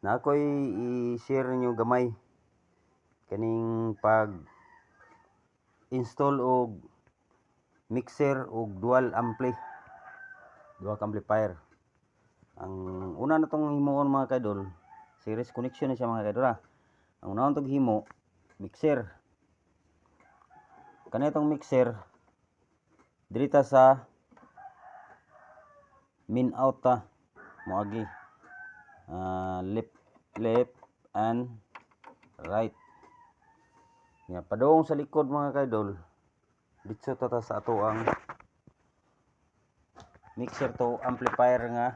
na ako'y i-share ninyo gamay kaning pag install og mixer og dual amplifier. Ang una na tong himuon mga kaidol, series connection na siya mga kaidol ha. Ang una tong himo, mixer. Kani itong mixer dirita sa min out ta moagi. Left and right. Ya, padung sa likod mga kaidol, ditso ta sa ato ang mixer to amplifier nga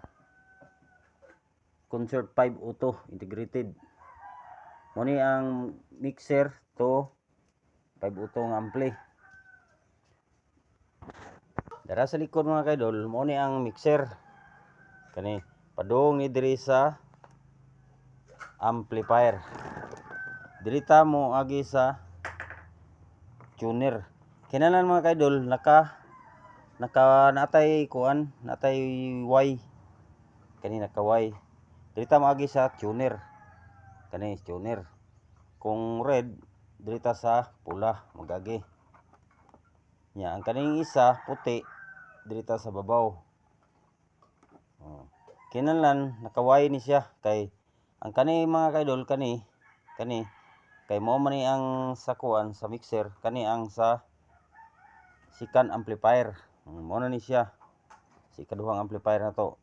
Concert 502 integrated. Muni ang mixer to 502 nga ampli. Dara sa likod mga kaidol, muni ang mixer. Kani padung ni diri sa amplifier. Dirita mo agi sa tuner. Kinahanglan mga kaidol naka natay kuan, natay Y. Kani naka Y. Dirita mo agi sa tuner. Kani tuner. Kung red dirita sa pula magagi. Nya ang kaning isa puti dirita sa babaw. Kinahanglan naka Y ni siya kay ang kani mga kaidol kani kay mao man ni ang sa kuan sa mixer, kani ang sa second amplifier. Mao na ni siya. Si kaduhang amplifier na to.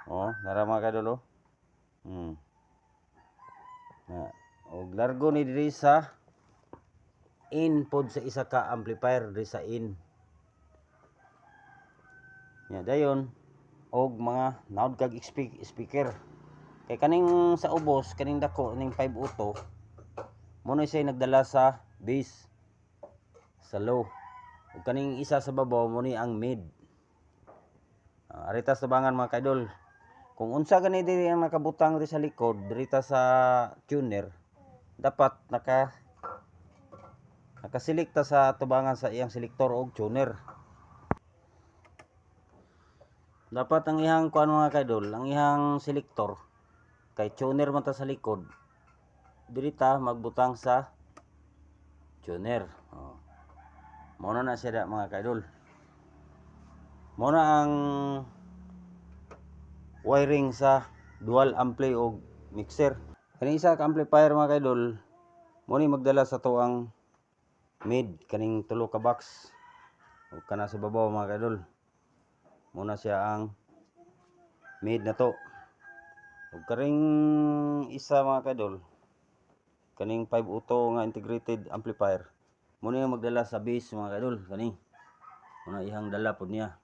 Nara mga kaidol og largo ni diri sa in pod sa isa ka amplifier diri sa in. Nya dayon og mga naud kag speaker. Kay kaning sa ubos, kaning dako ning 502 mo na siya nagdala sa bass sa low. Ug kaning isa sa babaw mo ni ang mid. Arita sa bangan mga kaidol. Kung unsa gani diri ang nakabutang diri sa likod, dirita sa tuner, dapat nakaselekta sa tubangan sa iyang selektor og tuner. Dapat ang ihang kuan mga kaidol, ang ihang selektor kay tuner man ta sa likod. Dirita magbutang sa tuner. Mao na siya mga kaidol. Mao na ang wiring sa dual ampli og mixer. Kaning isa ka amplifier mga kaidol, mo ni magdala sa tuang mid kaning tulo ka box. Ug kana sa babaw mga kaidol. Mo na siya ang mid na to. Ug karing isa mga kaidol, kaning 502 nga integrated amplifier, mo ni magdala sa bass mga kaidol kani. Mo na ihang dala pod niya.